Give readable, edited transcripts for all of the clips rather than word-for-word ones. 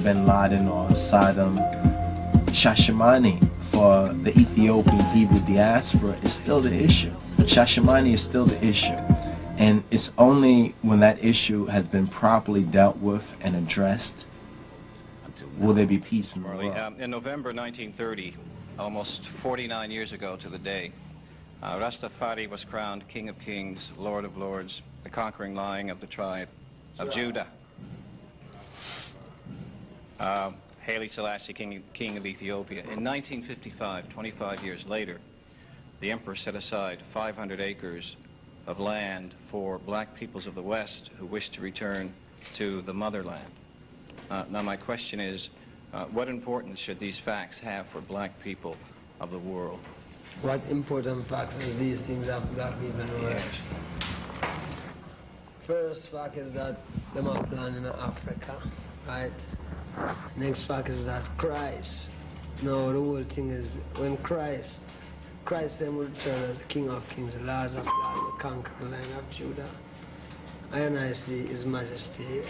bin Laden or Saddam. sHASHAMENE for the Ethiopian Hebrew diaspora is still the issue. sHASHAMENE is still the issue. And it's only when that issue has been properly dealt with and addressed will there be peace in the world. In November 1930, almost 49 years ago to the day, Rastafari was crowned King of Kings, Lord of Lords, the conquering lion of the tribe of Judah. Haile Selassie, King of Ethiopia. In 1955, 25 years later, the emperor set aside 500 acres of land for black peoples of the West who wished to return to the motherland. Now my question is, what importance should these facts have for black people of the world? What important facts do these things have black people in the world? Yes. First fact is that them are planning in Africa, right? Next fact is that Christ. No, the whole thing is when Christ then will return as the King of Kings, the Lord of Lords, the conquering Lion of Judah. And I see His Majesty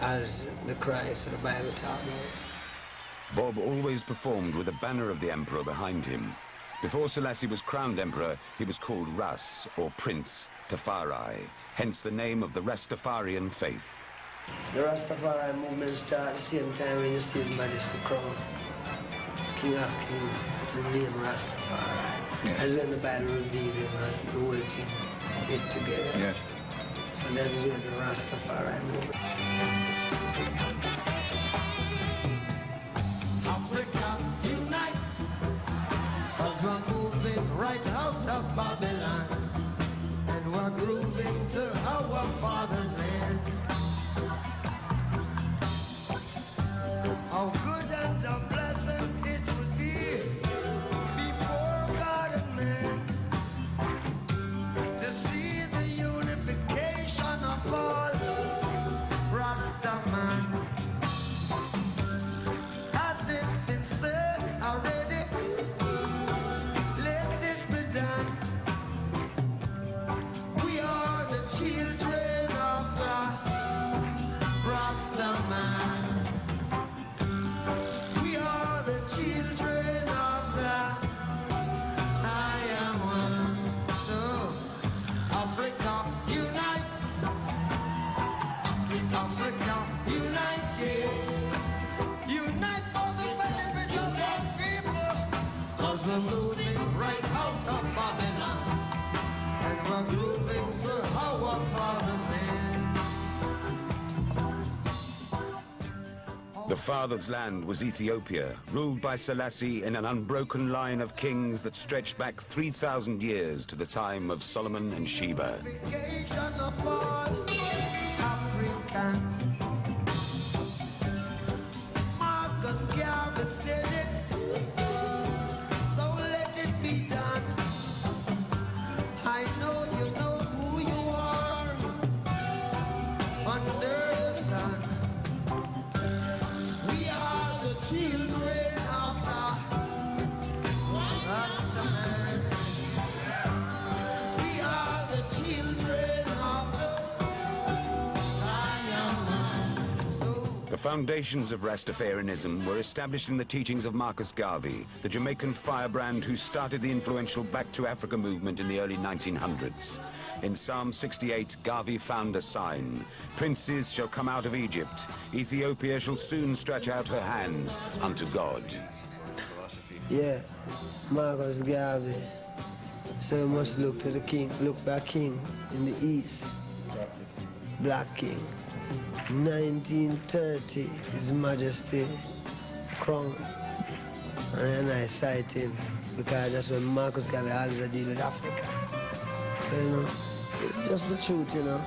as the Christ of the Bible talk about. Bob always performed with the banner of the emperor behind him. Before Selassie was crowned emperor, he was called Ras, or Prince Tafari, hence the name of the Rastafarian faith. The Rastafari movement started at the same time when you see His Majesty crowned King of Kings, the name Rastafari. Yes. That's when the Bible revealed Him and the whole thing did together. Yes. So that is where the Rastafari movement. Africa, unite, 'cause we're moving right out of Babylon, and we're grooving to our father's land. How good and how pleasant it would be before God and man to see the unification of all Rastaman. As it's been said already, let it be done. We are the children of the Rastaman. We are the children of the I am one. So, Africa, unite. Africa, unite, yeah. Unite for the benefit of our people. 'Cause we're moving right out of Babylon, and we're grooving to our father's land. The father's land was Ethiopia, ruled by Selassie in an unbroken line of kings that stretched back 3,000 years to the time of Solomon and Sheba. Unification of all Africans. Marcus Garvey said it, so let it be done. I know you know who you are under the sun. We are the children of the Rastaman. We are the children of the Lion. So The foundations of Rastafarianism were established in the teachings of Marcus Garvey, the Jamaican firebrand who started the influential Back to Africa movement in the early 1900s. In Psalm 68, Garvey found a sign. Princes shall come out of Egypt. Ethiopia shall soon stretch out her hands unto God. Yeah, Marcus Garvey. So we must look to the king, look for a king in the east. Black king. 1930, His Majesty crowned. And I cite him because that's when Marcus Garvey always deal with Africa. So, you know, it's just the truth, you know.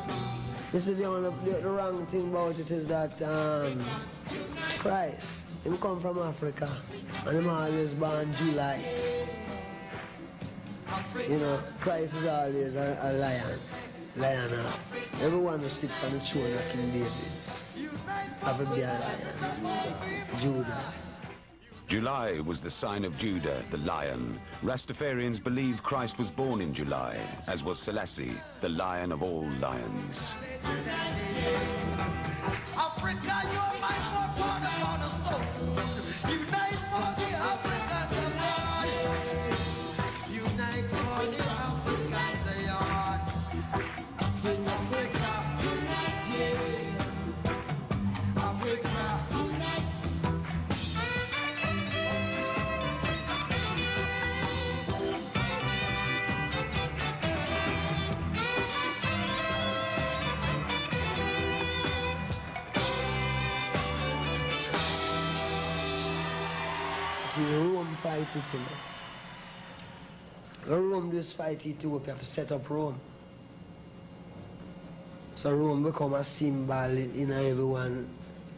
This is the wrong thing about it is that Christ, him come from Africa and him always born July. You know, Christ is always a lion. Everyone who sit on the throne of King David have to be a lion. Judah. July was the sign of Judah, the lion. Rastafarians believe Christ was born in July, as was Selassie, the lion of all lions. Africa, you're my forefather. see Rome fight it, you know. Rome just fight Ethiopia to set up Rome. So Rome become a symbol in everyone's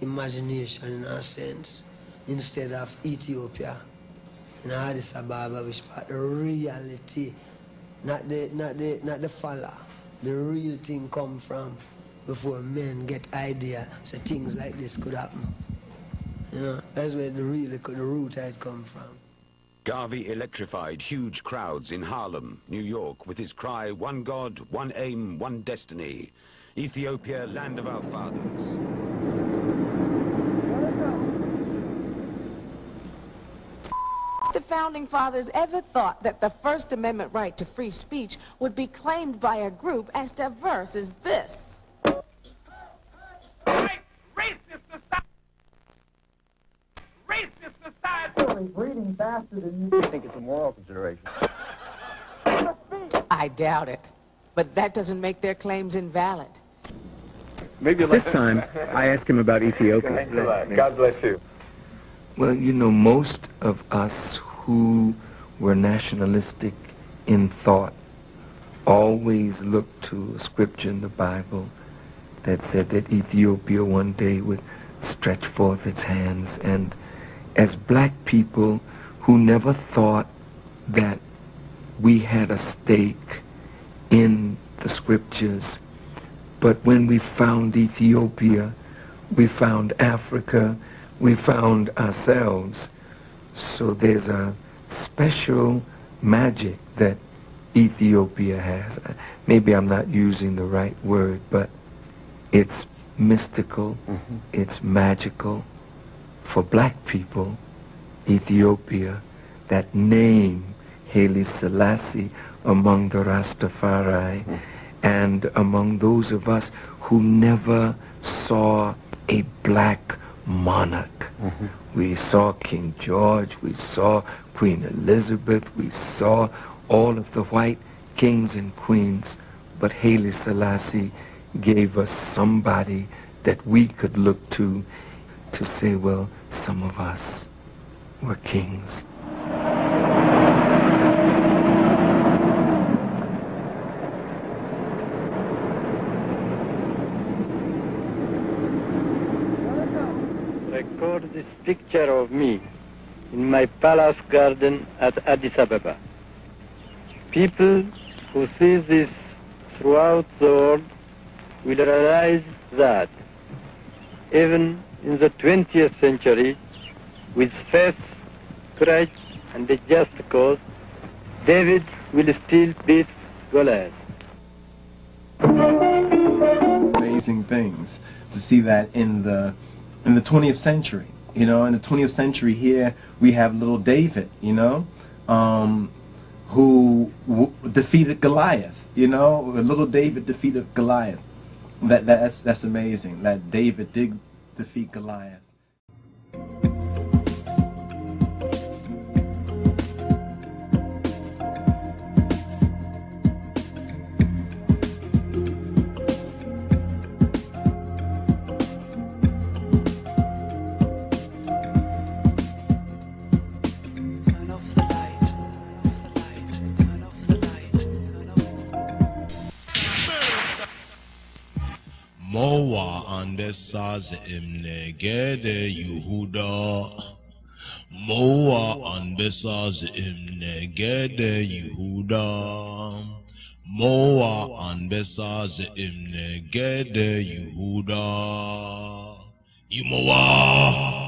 imagination, in a sense, instead of Ethiopia. In Addis Ababa, which part the reality, not the follow, the real thing come from before men get idea so things like this could happen. You know, that's where the root had come from. Garvey electrified huge crowds in Harlem, New York, with his cry, "One God, one aim, one destiny. Ethiopia, land of our fathers." The Founding Fathers ever thought that the First Amendment right to free speech would be claimed by a group as diverse as this. Racist society. Breeding faster than you think it's a moral consideration. I doubt it, but that doesn't make their claims invalid. Maybe this time, I asked him about Ethiopia. God bless you. Well, you know, most of us who were nationalistic in thought always looked to a scripture in the Bible that said that Ethiopia one day would stretch forth its hands. And as black people who never thought that we had a stake in the scriptures, but when we found Ethiopia, we found Africa, we found ourselves. So there's a special magic that Ethiopia has. Maybe I'm not using the right word, but it's mystical, it's magical. For black people, Ethiopia, that name, Haile Selassie, among the Rastafari, and among those of us who never saw a black monarch. We saw King George, we saw Queen Elizabeth, we saw all of the white kings and queens, but Haile Selassie gave us somebody that we could look to say, well, some of us were kings. Record this picture of me in my palace garden at Addis Ababa. People who see this throughout the world will realize that even in the 20th century, with faith, courage, and a just cause, David will still beat Goliath. Amazing things to see that in the 20th century. You know, in the 20th century here, we have little David, you know, who defeated Goliath. You know, little David defeated Goliath. That's amazing. That David did defeat Goliath. Moa andesaz imne gede Yehuda. Moa andesaz imne gede Yehuda. Moa andesaz imne gede Yehuda. Imoa.